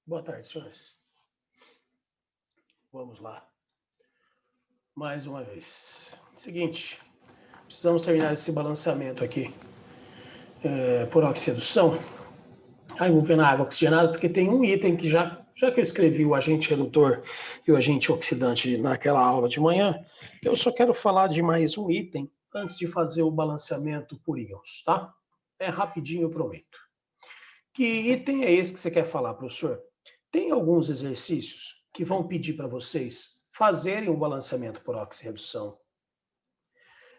Boa tarde, senhores. Vamos lá. Mais uma vez. Seguinte, precisamos terminar esse balanceamento aqui por oxidação. Aí vou ver na água oxigenada, porque tem um item que já que eu escrevi o agente redutor e o agente oxidante naquela aula de manhã, eu só quero falar de mais um item antes de fazer o balanceamento por íons, tá? É rapidinho, eu prometo. Que item é esse que você quer falar, professor? Tem alguns exercícios que vão pedir para vocês fazerem o balanceamento por oxirredução.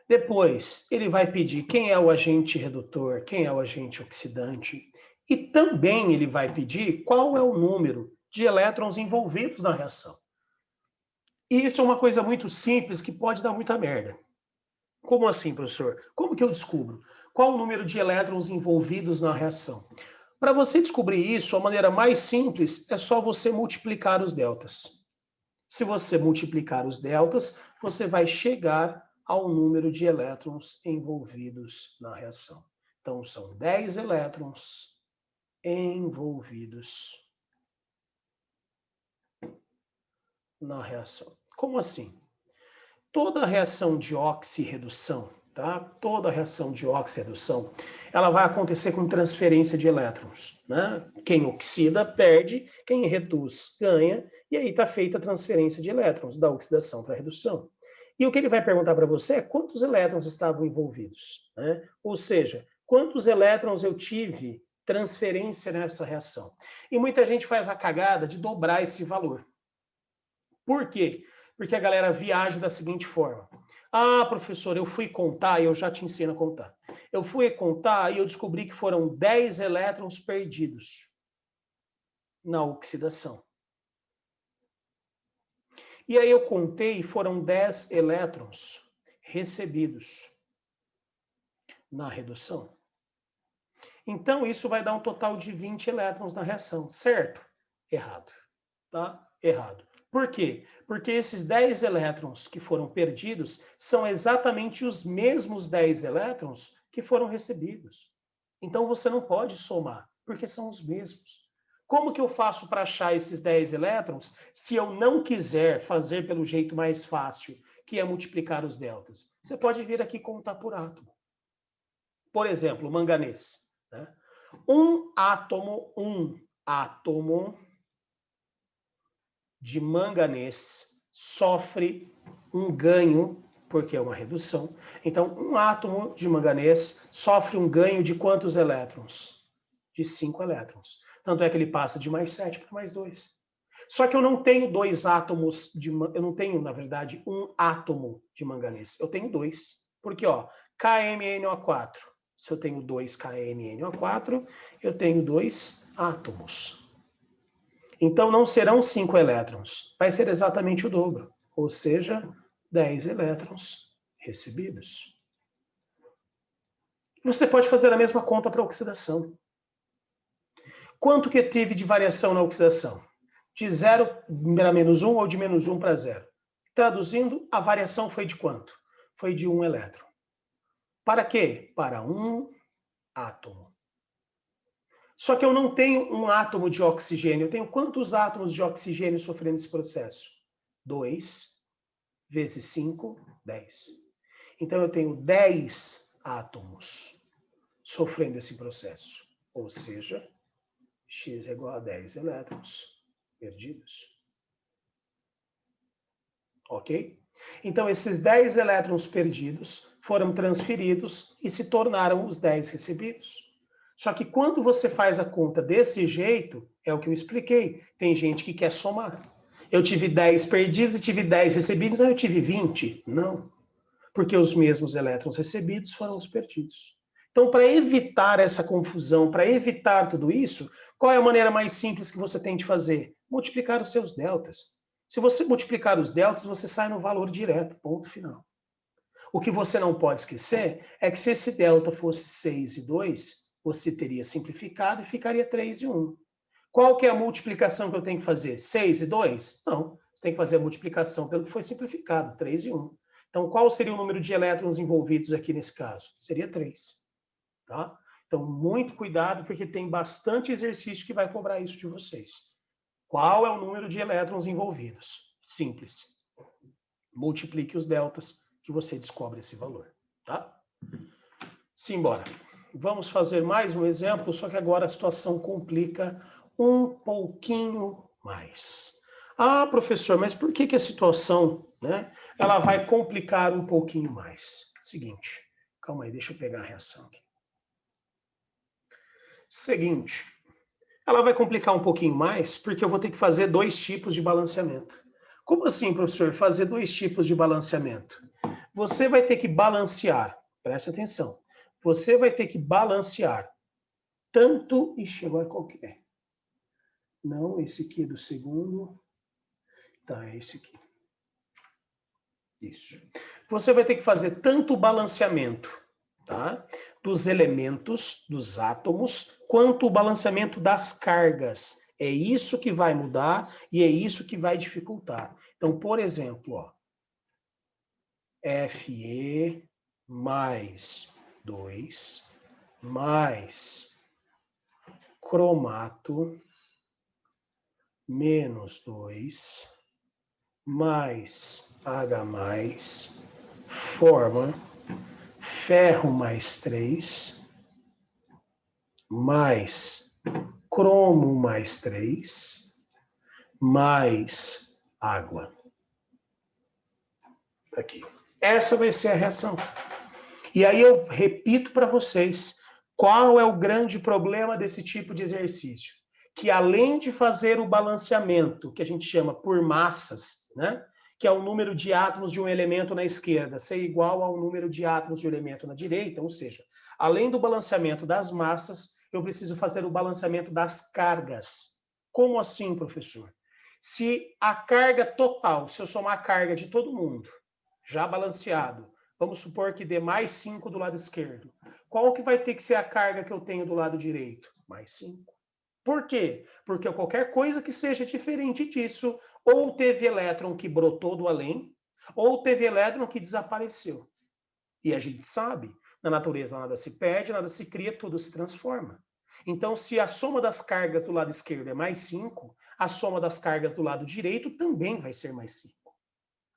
Depois, ele vai pedir quem é o agente redutor, quem é o agente oxidante. E também ele vai pedir qual é o número de elétrons envolvidos na reação. E isso é uma coisa muito simples que pode dar muita merda. Como assim, professor? Como que eu descubro? Qual o número de elétrons envolvidos na reação? Para você descobrir isso, a maneira mais simples é só você multiplicar os deltas. Se você multiplicar os deltas, você vai chegar ao número de elétrons envolvidos na reação. Então, são 10 elétrons envolvidos na reação. Como assim? Toda reação de oxirredução, tá? Toda reação de oxirredução, ela vai acontecer com transferência de elétrons, né? Quem oxida perde, quem reduz ganha, e aí está feita a transferência de elétrons da oxidação para a redução. E o que ele vai perguntar para você é quantos elétrons estavam envolvidos, né? Ou seja, quantos elétrons eu tive transferência nessa reação. E muita gente faz a cagada de dobrar esse valor. Por quê? Porque a galera viaja da seguinte forma. Ah, professor, eu fui contar, e eu já te ensino a contar. Eu fui contar e eu descobri que foram 10 elétrons perdidos na oxidação. E aí eu contei e foram 10 elétrons recebidos na redução. Então, isso vai dar um total de 20 elétrons na reação, certo? Errado. Tá? Errado. Por quê? Porque esses 10 elétrons que foram perdidos são exatamente os mesmos 10 elétrons que foram recebidos. Então você não pode somar, porque são os mesmos. Como que eu faço para achar esses 10 elétrons se eu não quiser fazer pelo jeito mais fácil, que é multiplicar os deltas? Você pode vir aqui contar por átomo. Por exemplo, manganês. Né? Um átomo de manganês sofre um ganho, porque é uma redução. Então, um átomo de manganês sofre um ganho de quantos elétrons? De 5 elétrons. Tanto é que ele passa de mais 7 para mais 2. Só que eu não tenho dois átomos de... Eu não tenho, na verdade, um átomo de manganês. Eu tenho dois. Porque, ó, KMnO4. Se eu tenho 2 KMnO4, eu tenho 2 átomos. Então, não serão 5 elétrons, vai ser exatamente o dobro, ou seja, 10 elétrons recebidos. Você pode fazer a mesma conta para a oxidação. Quanto que teve de variação na oxidação? De 0 para menos 1 ou de menos 1 para 0? Traduzindo, a variação foi de quanto? Foi de 1 elétron. Para quê? Para um átomo. Só que eu não tenho um átomo de oxigênio. Eu tenho quantos átomos de oxigênio sofrendo esse processo? 2 vezes 5, 10. Então eu tenho 10 átomos sofrendo esse processo. Ou seja, X é igual a 10 elétrons perdidos. Ok? Então esses 10 elétrons perdidos foram transferidos e se tornaram os 10 recebidos. Só que quando você faz a conta desse jeito, é o que eu expliquei. Tem gente que quer somar. Eu tive 10 perdidos e tive 10 recebidos, aí eu tive 20. Não. Porque os mesmos elétrons recebidos foram os perdidos. Então, para evitar essa confusão, para evitar tudo isso, qual é a maneira mais simples que você tem de fazer? Multiplicar os seus deltas. Se você multiplicar os deltas, você sai no valor direto, ponto final. O que você não pode esquecer é que se esse delta fosse 6 e 2, você teria simplificado e ficaria 3 e 1. Qual que é a multiplicação que eu tenho que fazer? 6 e 2? Não, você tem que fazer a multiplicação pelo que foi simplificado, 3 e 1. Então, qual seria o número de elétrons envolvidos aqui nesse caso? Seria 3. Tá? Então, muito cuidado, porque tem bastante exercício que vai cobrar isso de vocês. Qual é o número de elétrons envolvidos? Simples. Multiplique os deltas que você descobre esse valor, tá? Simbora. Vamos fazer mais um exemplo, só que agora a situação complica um pouquinho mais. Ah, professor, mas por que a situação, né, ela vai complicar um pouquinho mais? Seguinte, calma aí, deixa eu pegar a reação aqui. Seguinte, ela vai complicar um pouquinho mais porque eu vou ter que fazer dois tipos de balanceamento. Como assim, professor, fazer dois tipos de balanceamento? Você vai ter que balancear, preste atenção, você vai ter que balancear tanto... Ixi, agora qual que é? Não, esse aqui é do segundo. Tá, é esse aqui. Isso. Você vai ter que fazer tanto o balanceamento, tá, dos elementos, dos átomos, quanto o balanceamento das cargas. É isso que vai mudar e é isso que vai dificultar. Então, por exemplo, ó, Fe mais 2 mais cromato menos 2 mais H+, forma ferro mais 3, mais cromo mais 3, mais água. Aqui. Essa vai ser a reação. E aí eu repito para vocês, qual é o grande problema desse tipo de exercício? Que além de fazer o balanceamento, que a gente chama por massas, né? Que é o número de átomos de um elemento na esquerda ser igual ao número de átomos de um elemento na direita, ou seja, além do balanceamento das massas, eu preciso fazer o balanceamento das cargas. Como assim, professor? Se a carga total, se eu somar a carga de todo mundo, já balanceado, vamos supor que dê mais 5 do lado esquerdo, qual que vai ter que ser a carga que eu tenho do lado direito? Mais 5. Por quê? Porque qualquer coisa que seja diferente disso, ou teve elétron que brotou do além, ou teve elétron que desapareceu. E a gente sabe, na natureza nada se perde, nada se cria, tudo se transforma. Então, se a soma das cargas do lado esquerdo é mais 5, a soma das cargas do lado direito também vai ser mais 5.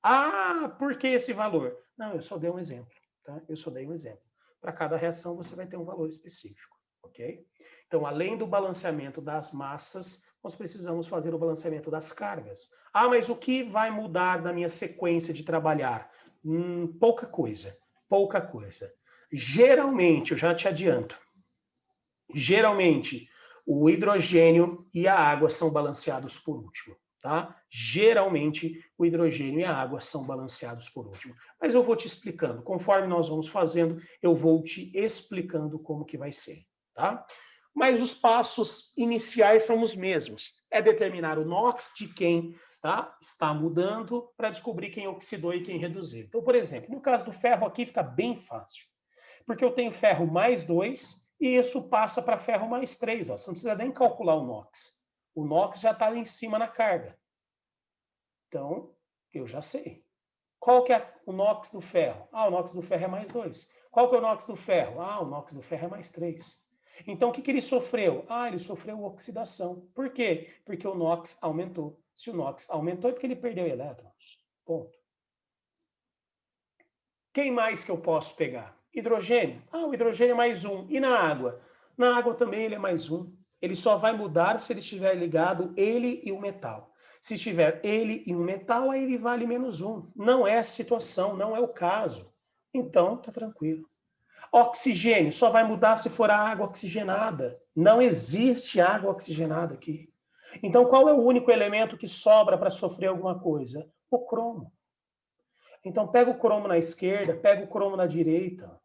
Ah, por que esse valor? Não, eu só dei um exemplo, tá? Eu só dei um exemplo. Para cada reação você vai ter um valor específico, ok? Então, além do balanceamento das massas, nós precisamos fazer o balanceamento das cargas. Ah, mas o que vai mudar na minha sequência de trabalhar? Pouca coisa, pouca coisa. Geralmente, eu já te adianto, geralmente o hidrogênio e a água são balanceados por último. Tá? Geralmente, o hidrogênio e a água são balanceados por último. Mas eu vou te explicando. Conforme nós vamos fazendo, eu vou te explicando como que vai ser. Tá? Mas os passos iniciais são os mesmos. É determinar o NOx de quem está mudando para descobrir quem oxidou e quem reduziu. Então, por exemplo, no caso do ferro aqui fica bem fácil. Porque eu tenho ferro mais 2 e isso passa para ferro mais 3. Ó. Você não precisa nem calcular o NOx. O NOx já está ali em cima na carga. Então, eu já sei. Qual que é o NOx do ferro? Ah, o NOx do ferro é mais 2. Qual que é o NOx do ferro? Ah, o NOx do ferro é mais 3. Então, o que ele sofreu? Ah, ele sofreu oxidação. Por quê? Porque o NOx aumentou. Se o NOx aumentou, é porque ele perdeu elétrons. Ponto. Quem mais que eu posso pegar? Hidrogênio. Ah, o hidrogênio é mais 1. E na água? Na água também ele é mais 1. Ele só vai mudar se ele estiver ligado ele e o metal. Se tiver ele e um metal, aí ele vale menos 1. Não é a situação, não é o caso. Então, tá tranquilo. Oxigênio só vai mudar se for a água oxigenada. Não existe água oxigenada aqui. Então, qual é o único elemento que sobra para sofrer alguma coisa? O cromo. Então, pega o cromo na esquerda, pega o cromo na direita.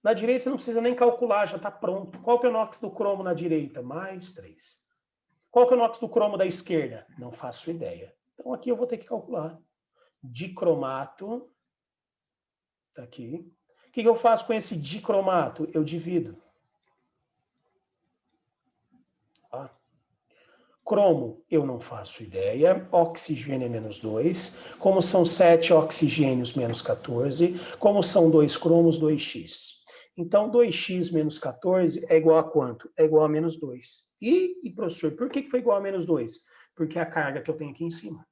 Na direita você não precisa nem calcular, já está pronto. Qual que é o NOx do cromo na direita? Mais 3. Qual que é o NOx do cromo da esquerda? Não faço ideia. Então aqui eu vou ter que calcular. Dicromato. Está aqui. O que eu faço com esse dicromato? Eu divido. Tá? Cromo, eu não faço ideia. Oxigênio é menos 2. Como são 7 oxigênios menos 14. Como são 2 cromos, 2x. Então, 2x menos 14 é igual a quanto? É igual a menos 2. E professor, por que foi igual a menos 2? Porque é a carga que eu tenho aqui em cima.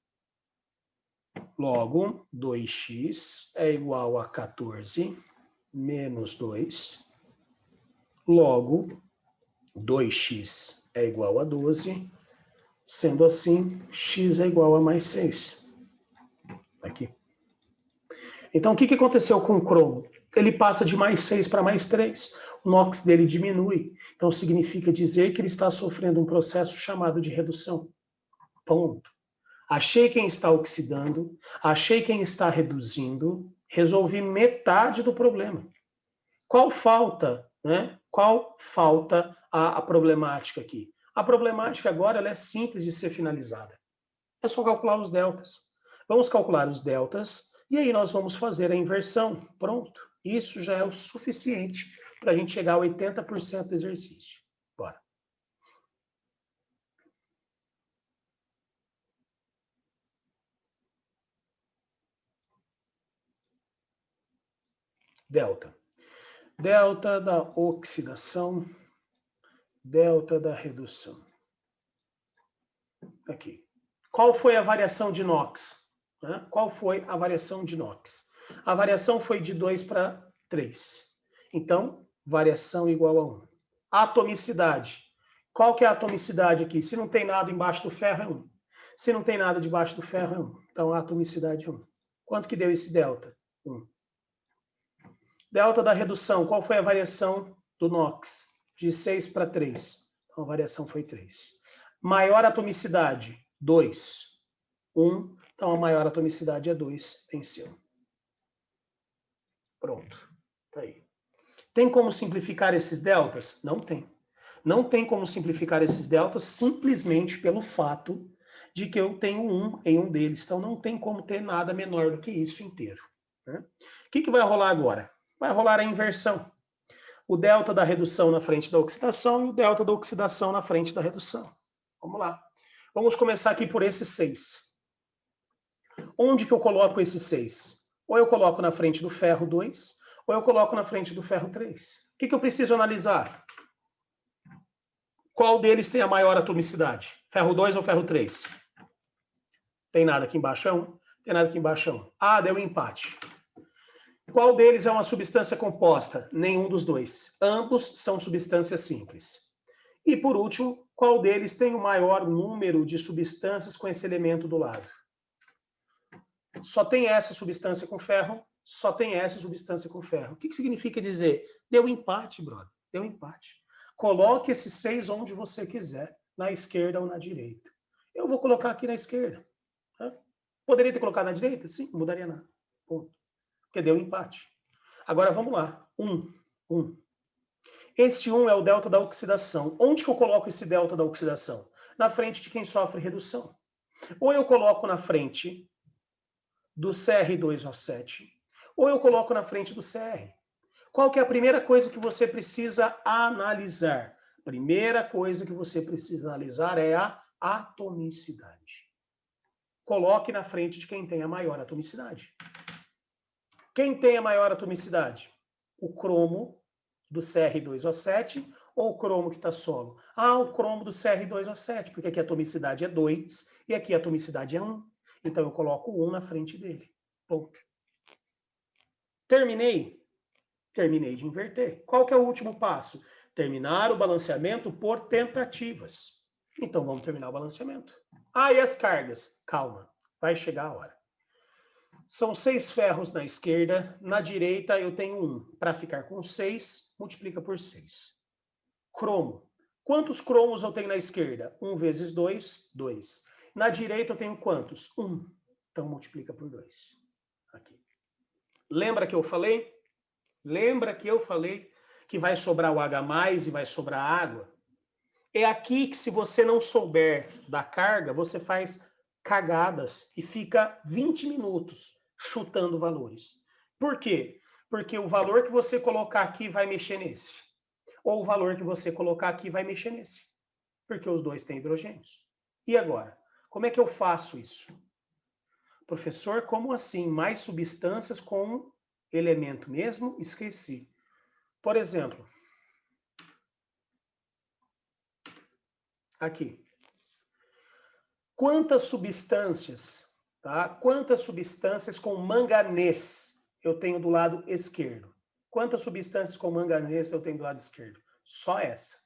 Logo, 2x é igual a 14 menos 2. Logo, 2x é igual a 12. Sendo assim, x é igual a mais 6. Aqui. Então, o que aconteceu com o cromo? Ele passa de mais 6 para mais 3. O NOx dele diminui. Então, significa dizer que ele está sofrendo um processo chamado de redução. Ponto. Achei quem está oxidando, achei quem está reduzindo, resolvi metade do problema. Qual falta, né? Qual falta a problemática aqui? A problemática agora ela é simples de ser finalizada. É só calcular os deltas. Vamos calcular os deltas e aí nós vamos fazer a inversão. Pronto. Isso já é o suficiente para a gente chegar a 80% do exercício. Bora. Delta. Delta da oxidação, delta da redução. Aqui. Qual foi a variação de NOx? Qual foi a variação de NOx? A variação foi de 2 para 3. Então, variação igual a 1. Atomicidade. Qual que é a atomicidade aqui? Se não tem nada embaixo do ferro, é 1. Se não tem nada debaixo do ferro, é 1. Então, a atomicidade é 1. Quanto que deu esse delta? 1. Delta da redução. Qual foi a variação do NOx? De 6 para 3. Então, a variação foi 3. Maior atomicidade, 2. 1. Então, a maior atomicidade é 2. Venceu. Pronto. Tá aí. Tem como simplificar esses deltas? Não tem. Não tem como simplificar esses deltas simplesmente pelo fato de que eu tenho 1 em um deles. Então, não tem como ter nada menor do que isso inteiro. Né? O que vai rolar agora? Vai rolar a inversão. O delta da redução na frente da oxidação e o delta da oxidação na frente da redução. Vamos lá. Vamos começar aqui por esse 6. Onde que eu coloco esse 6? Ou eu coloco na frente do ferro 2, ou eu coloco na frente do ferro 3. O que eu preciso analisar? Qual deles tem a maior atomicidade? Ferro 2 ou ferro 3? Tem nada aqui embaixo, é 1. Tem nada aqui embaixo, é 1. Ah, deu um empate. Qual deles é uma substância composta? Nenhum dos dois. Ambos são substâncias simples. E, por último, qual deles tem o maior número de substâncias com esse elemento do lado? Só tem essa substância com ferro, só tem essa substância com ferro. O que significa dizer? Deu empate, brother. Deu empate. Coloque esse 6 onde você quiser, na esquerda ou na direita. Eu vou colocar aqui na esquerda. Poderia ter colocado na direita? Sim, não mudaria nada. Ponto. Porque deu empate. Agora vamos lá. 1. Esse 1 é o delta da oxidação. Onde que eu coloco esse delta da oxidação? Na frente de quem sofre redução. Ou eu coloco na frente do CR2O7, ou eu coloco na frente do CR. Qual que é a primeira coisa que você precisa analisar? Primeira coisa que você precisa analisar é a atomicidade. Coloque na frente de quem tem a maior atomicidade. Quem tem a maior atomicidade? O cromo do CR2O7 ou o cromo que está solo? Ah, o cromo do CR2O7, porque aqui a atomicidade é 2 e aqui a atomicidade é 1. Então, eu coloco 1 na frente dele. Ponto. Terminei? Terminei de inverter. Qual que é o último passo? Terminar o balanceamento por tentativas. Então, vamos terminar o balanceamento. Ah, e as cargas? Calma, vai chegar a hora. São 6 ferros na esquerda, na direita eu tenho 1. Para ficar com 6, multiplica por 6. Cromo. Quantos cromos eu tenho na esquerda? 1 vezes 2, 2. Na direita eu tenho quantos? 1. Então, multiplica por 2. Aqui. Lembra que eu falei? Lembra que eu falei que vai sobrar o H+, e vai sobrar água? É aqui que, se você não souber da carga, você faz cagadas e fica 20 minutos chutando valores. Por quê? Porque o valor que você colocar aqui vai mexer nesse. Ou o valor que você colocar aqui vai mexer nesse. Porque os dois têm hidrogênios. E agora? Como é que eu faço isso? Professor, como assim? Mais substâncias com elemento mesmo? Esqueci. Por exemplo, aqui. Quantas substâncias, tá? Quantas substâncias com manganês eu tenho do lado esquerdo? Quantas substâncias com manganês eu tenho do lado esquerdo? Só essa.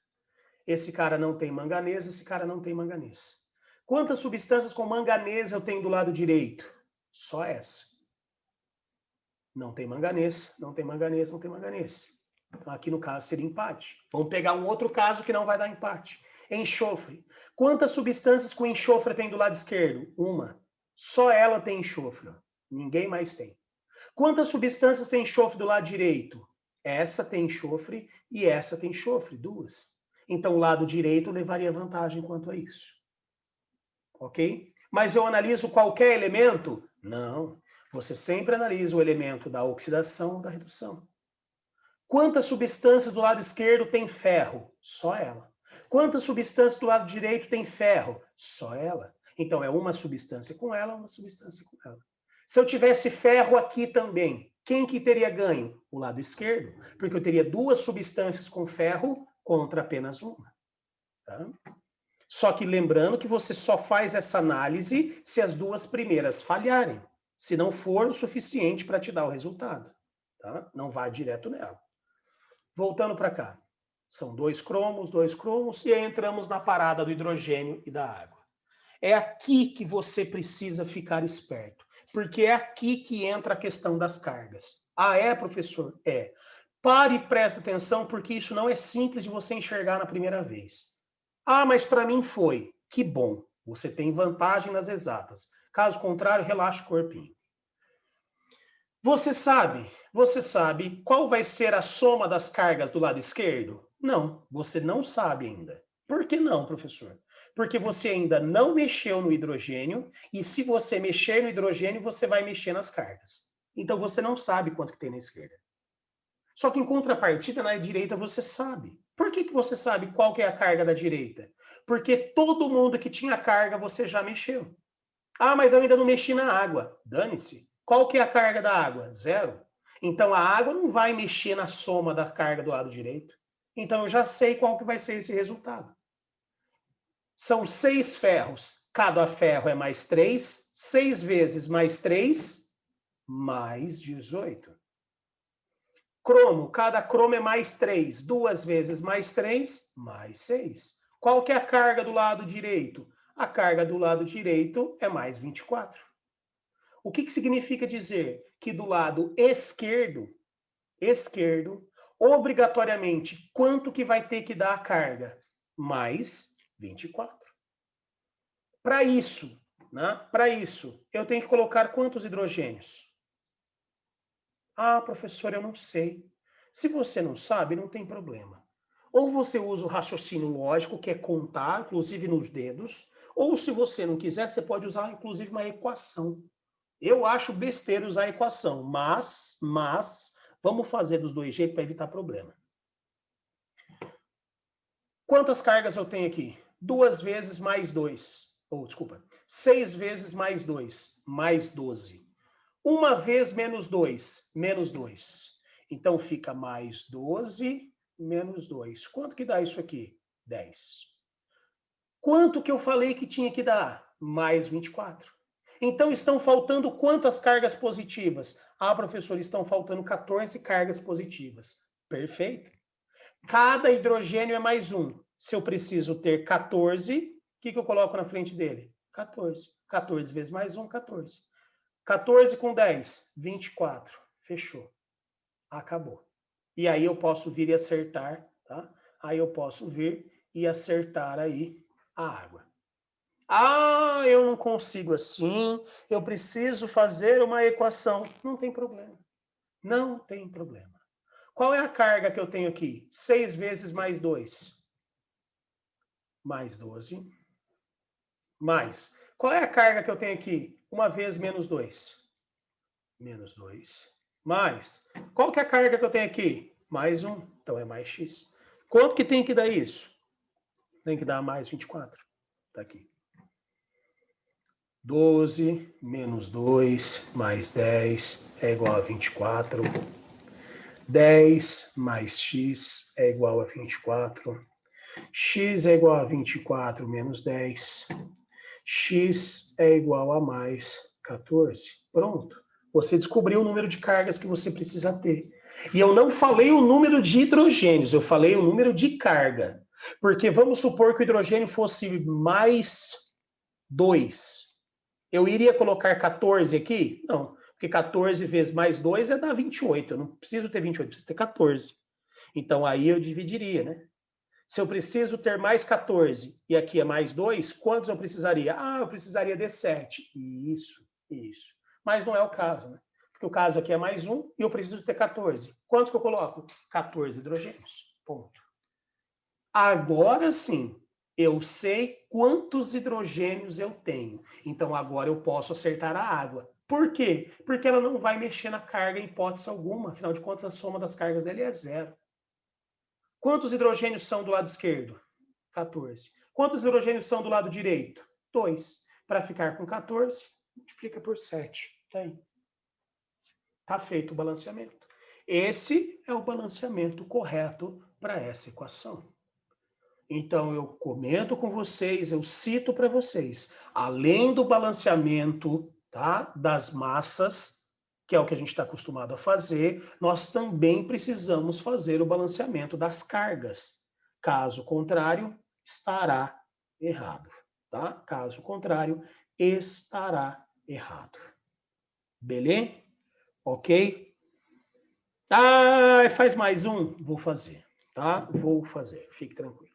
Esse cara não tem manganês, esse cara não tem manganês. Quantas substâncias com manganês eu tenho do lado direito? Só essa. Não tem manganês, não tem manganês, não tem manganês. Então, aqui no caso seria empate. Vamos pegar um outro caso que não vai dar empate. Enxofre. Quantas substâncias com enxofre tem do lado esquerdo? Uma. Só ela tem enxofre. Ninguém mais tem. Quantas substâncias tem enxofre do lado direito? Essa tem enxofre e essa tem enxofre. Duas. Então, o lado direito levaria vantagem quanto a isso. Ok? Mas eu analiso qualquer elemento? Não. Você sempre analisa o elemento da oxidação ou da redução. Quantas substâncias do lado esquerdo tem ferro? Só ela. Quantas substâncias do lado direito tem ferro? Só ela. Então, é uma substância com ela, uma substância com ela. Se eu tivesse ferro aqui também, quem que teria ganho? O lado esquerdo. Porque eu teria duas substâncias com ferro contra apenas uma. Tá? Só que lembrando que você só faz essa análise se as duas primeiras falharem. Se não for o suficiente para te dar o resultado. Tá? Não vá direto nela. Voltando para cá. São dois cromos, e aí entramos na parada do hidrogênio e da água. É aqui que você precisa ficar esperto, porque é aqui que entra a questão das cargas. Ah, é, professor? É. Pare e preste atenção, porque isso não é simples de você enxergar na primeira vez. Ah, mas para mim foi. Que bom, você tem vantagem nas exatas. Caso contrário, relaxa o corpinho. Você sabe qual vai ser a soma das cargas do lado esquerdo? Não, você não sabe ainda. Por que não, professor? Porque você ainda não mexeu no hidrogênio, e se você mexer no hidrogênio, você vai mexer nas cargas. Então você não sabe quanto que tem na esquerda. Só que em contrapartida, na direita você sabe. Por que você sabe qual que é a carga da direita? Porque todo mundo que tinha carga você já mexeu. Ah, mas eu ainda não mexi na água. Dane-se. Qual que é a carga da água? Zero. Então a água não vai mexer na soma da carga do lado direito. Então eu já sei qual que vai ser esse resultado. São 6 ferros. Cada ferro é mais 3. 6 vezes mais 3, mais 18. Cromo. Cada cromo é mais 3. 2 vezes mais 3, mais 6. Qual que é a carga do lado direito? A carga do lado direito é mais 24. O que significa dizer que do lado esquerdo, obrigatoriamente, quanto que vai ter que dar a carga? Mais 24. Para isso, eu tenho que colocar quantos hidrogênios? Ah, professor, eu não sei. Se você não sabe, não tem problema. Ou você usa o raciocínio lógico, que é contar, inclusive nos dedos, ou se você não quiser, você pode usar, inclusive, uma equação. Eu acho besteira usar a equação, mas vamos fazer dos dois jeitos para evitar problema. Quantas cargas eu tenho aqui? 2 vezes mais 2. Desculpa. 6 vezes mais 2, mais 12. 1 vez menos 2, menos 2. Então fica mais 12 menos 2. Quanto que dá isso aqui? 10. Quanto que eu falei que tinha que dar? Mais 24. Então, estão faltando quantas cargas positivas? Ah, professor, estão faltando 14 cargas positivas. Perfeito. Cada hidrogênio é mais um. Se eu preciso ter 14, o que eu coloco na frente dele? 14. 14 vezes mais um, 14. 14 com 10, 24. Fechou. Acabou. E aí eu posso vir e acertar, tá? Aí eu posso vir e acertar aí a água. Ah, eu não consigo assim, eu preciso fazer uma equação. Não tem problema. Não tem problema. Qual é a carga que eu tenho aqui? 6 vezes mais 2. Mais 12. Mais. Qual é a carga que eu tenho aqui? 1 vez menos 2. Menos 2. Mais. Qual que é a carga que eu tenho aqui? Mais 1. Então é mais x. Quanto que tem que dar isso? Tem que dar mais 24. Tá aqui. 12 menos 2 mais 10 é igual a 24. 10 mais x é igual a 24. X é igual a 24 menos 10. X é igual a mais 14. Pronto. Você descobriu o número de cargas que você precisa ter. E eu não falei o número de hidrogênios, eu falei o número de carga. Porque vamos supor que o hidrogênio fosse mais 2. Eu iria colocar 14 aqui? Não, porque 14 vezes mais 2 é dar 28. Eu não preciso ter 28, preciso ter 14. Então aí eu dividiria, né? Se eu preciso ter mais 14 e aqui é mais 2, quantos eu precisaria? Ah, eu precisaria de 7. Isso. Mas não é o caso, né? Porque o caso aqui é mais 1 e eu preciso ter 14. Quantos que eu coloco? 14 hidrogênios. Ponto. Agora sim, eu sei quantos hidrogênios eu tenho. Então agora eu posso acertar a água. Por quê? Porque ela não vai mexer na carga em hipótese alguma. Afinal de contas, a soma das cargas dele é 0. Quantos hidrogênios são do lado esquerdo? 14. Quantos hidrogênios são do lado direito? 2. Para ficar com 14, multiplica por 7. Tá aí. Tá feito o balanceamento. Esse é o balanceamento correto para essa equação. Então, eu comento com vocês, eu cito para vocês, além do balanceamento, tá, das massas, que é o que a gente está acostumado a fazer, nós também precisamos fazer o balanceamento das cargas. Caso contrário, estará errado. Tá? Caso contrário, estará errado. Beleza? Ok? Ah, faz mais um? Vou fazer. Tá? Vou fazer. Fique tranquilo.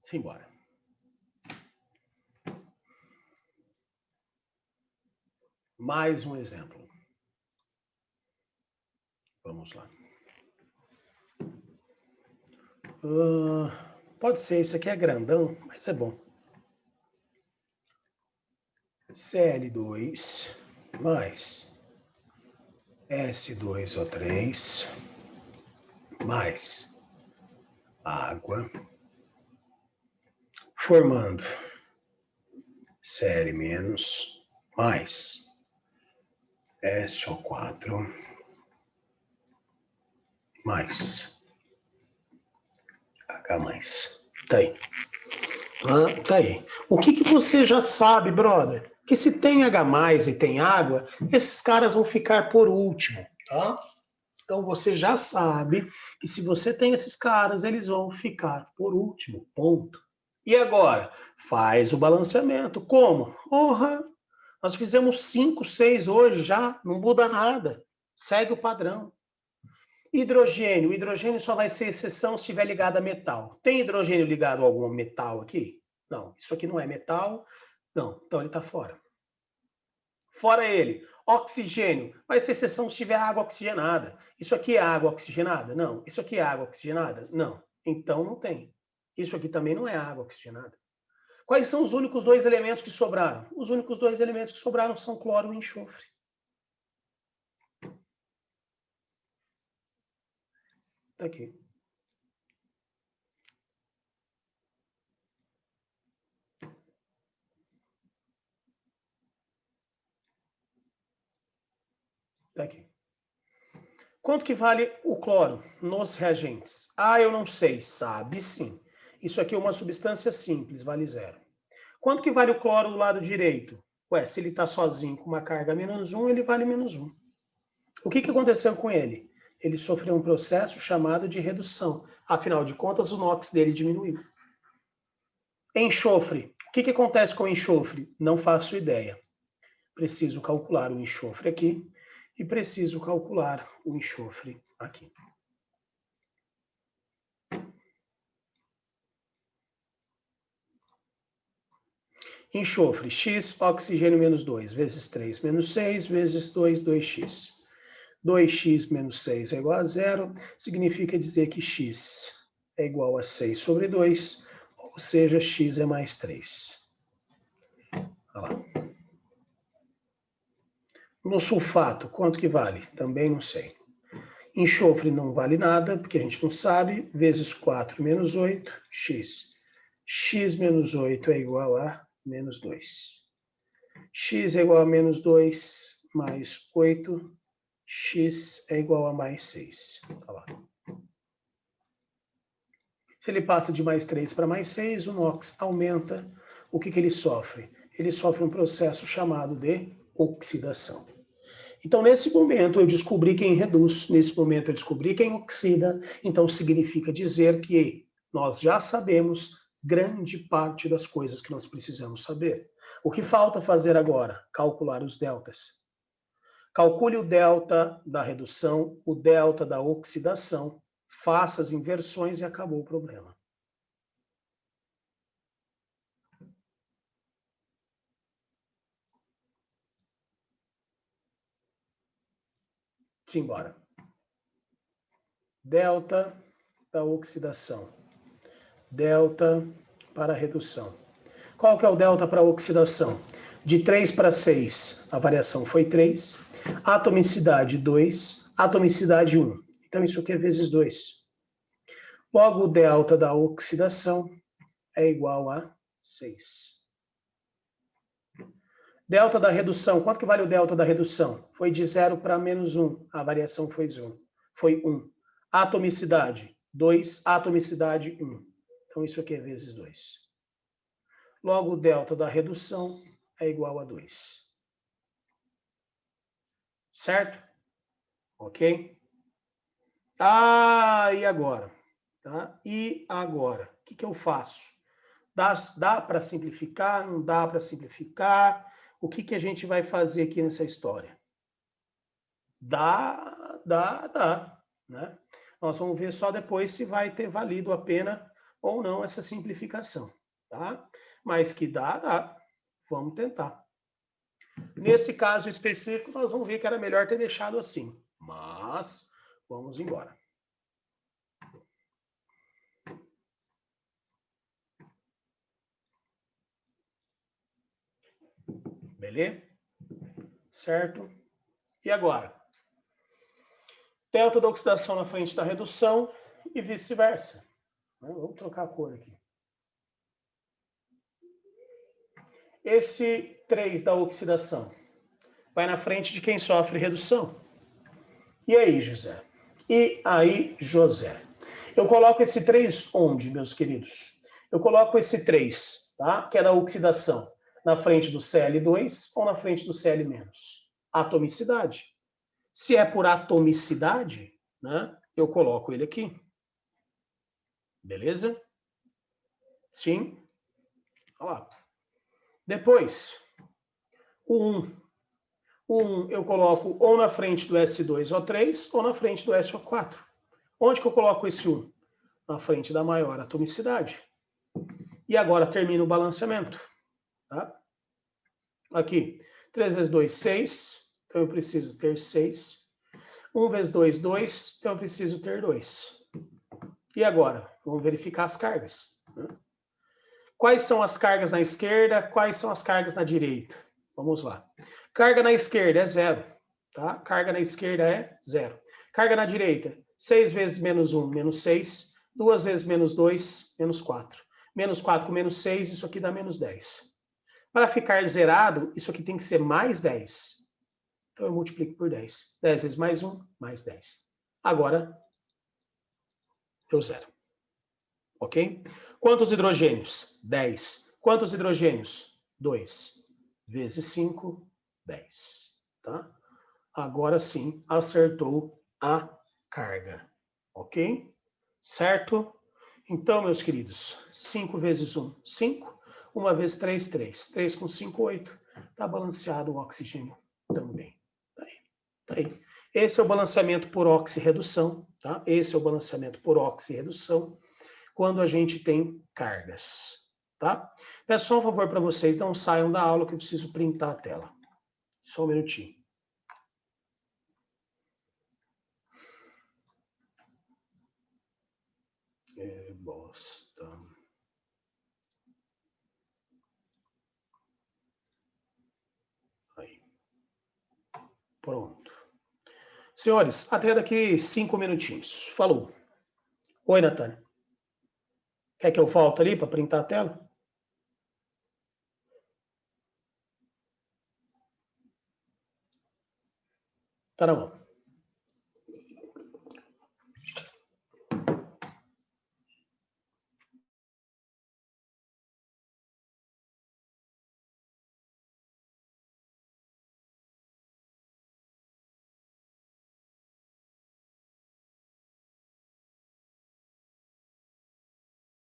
Simbora. Mais um exemplo. Vamos lá. Pode ser, esse aqui é grandão, mas é bom. Cl2 mais S2O3 mais água, formando Cl- mais SO4 mais H+. Tá aí. Tá aí. O que você já sabe, brother? Que se tem H+ e tem água, esses caras vão ficar por último, tá? Então você já sabe que se você tem esses caras, eles vão ficar por último, ponto. E agora? Faz o balanceamento. Como? Porra, nós fizemos 5, 6 hoje já, não muda nada. Segue o padrão. Hidrogênio. O hidrogênio só vai ser exceção se estiver ligado a metal. Tem hidrogênio ligado a algum metal aqui? Não. Isso aqui não é metal? Não. Então ele está fora. Fora ele. Oxigênio. Vai ser exceção se tiver água oxigenada. Isso aqui é água oxigenada? Não. Isso aqui é água oxigenada? Não. Então não tem. Isso aqui também não é água oxigenada. Quais são os únicos 2 elementos que sobraram? Os únicos 2 elementos que sobraram são cloro e enxofre. Tá aqui. Tá aqui. Quanto que vale o cloro nos reagentes? Ah, eu não sei. Sabe sim. Isso aqui é uma substância simples, vale 0. Quanto que vale o cloro do lado direito? Ué, se ele está sozinho com uma carga -1, ele vale -1. O que aconteceu com ele? Ele sofreu um processo chamado de redução. Afinal de contas, o NOx dele diminuiu. Enxofre. O que acontece com o enxofre? Não faço ideia. Preciso calcular o enxofre aqui e preciso calcular o enxofre aqui. Enxofre, x, oxigênio menos 2, vezes 3 menos 6, vezes 2, 2x. 2x menos 6 é igual a 0, significa dizer que x é igual a 6 sobre 2, ou seja, x é mais 3. Olha lá. No sulfato, quanto que vale? Também não sei. Enxofre não vale nada, porque a gente não sabe, vezes 4 menos 8, x. X menos 8 é igual a menos 2. X é igual a menos 2 mais 8. X é igual a mais 6. Tá lá. Se ele passa de mais 3 para mais 6, o NOx aumenta. O que ele sofre? Ele sofre um processo chamado de oxidação. Então, nesse momento, eu descobri quem reduz, nesse momento, eu descobri quem oxida. Então, significa dizer que nós já sabemos grande parte das coisas que nós precisamos saber. O que falta fazer agora? Calcular os deltas. Calcule o delta da redução, o delta da oxidação, faça as inversões e acabou o problema. Simbora. Delta da oxidação. Delta para a redução. Qual que é o delta para a oxidação? De 3 para 6, a variação foi 3. Atomicidade 2, atomicidade 1. Então, isso aqui é vezes 2. Logo, o delta da oxidação é igual a 6. Delta da redução, quanto que vale o delta da redução? Foi de 0 para menos 1, a variação foi 1. Foi 1. Atomicidade, 2. Atomicidade, 1. Então, isso aqui é vezes 2. Logo, o delta da redução é igual a 2. Certo? Ok? Ah, e agora? Tá? E agora? O que eu faço? Dá para simplificar? Não dá para simplificar? O que a gente vai fazer aqui nessa história? Dá, né? Nós vamos ver só depois se vai ter valido a pena ou não essa simplificação, tá? Mas que dá. Vamos tentar. Nesse caso específico, nós vamos ver que era melhor ter deixado assim. Mas, vamos embora. Beleza? Certo? E agora? Delta da oxidação na frente da redução e vice-versa. Vamos trocar a cor aqui. Esse 3 da oxidação vai na frente de quem sofre redução. E aí, José? E aí, José? Eu coloco esse 3 onde, meus queridos? Eu coloco esse 3, tá? Que é da oxidação, na frente do Cl2 ou na frente do Cl-? Atomicidade. Se é por atomicidade, né, eu coloco ele aqui. Beleza? Sim. Olha lá. Depois, o 1. O 1 eu coloco ou na frente do S2O3 ou na frente do SO4. Onde que eu coloco esse 1? Na frente da maior atomicidade. E agora termina o balanceamento. Tá? Aqui, 3 vezes 2, 6. Então eu preciso ter 6. 1 vezes 2, 2. Então eu preciso ter 2. E agora? Vamos verificar as cargas. Quais são as cargas na esquerda? Quais são as cargas na direita? Vamos lá. Carga na esquerda é 0. Tá? Carga na esquerda é 0. Carga na direita, 6 vezes menos 1, menos 6. 2 vezes menos 2, menos 4. Menos 4 com menos 6, isso aqui dá menos 10. Para ficar zerado, isso aqui tem que ser mais 10. Então eu multiplico por 10. 10 vezes mais 1, mais 10. Agora, eu zero. Ok? Quantos hidrogênios? 10. Quantos hidrogênios? 2. Vezes 5, 10. Tá? Agora sim, acertou a carga. Ok? Certo? Então, meus queridos, 5 vezes 1, 5. 1 vezes 3, 3. 3 com 5, 8. Está balanceado o oxigênio também. Tá aí. Tá aí. Esse é o balanceamento por oxirredução. Tá? Esse é o balanceamento por oxirredução quando a gente tem cargas. Tá? Peço só um favor para vocês, não saiam da aula que eu preciso printar a tela. Só um minutinho. Bosta. Aí. Pronto. Senhores, até daqui 5 minutinhos. Falou. Oi, Natânia. Quer que eu volte ali para printar a tela? Tá na mão.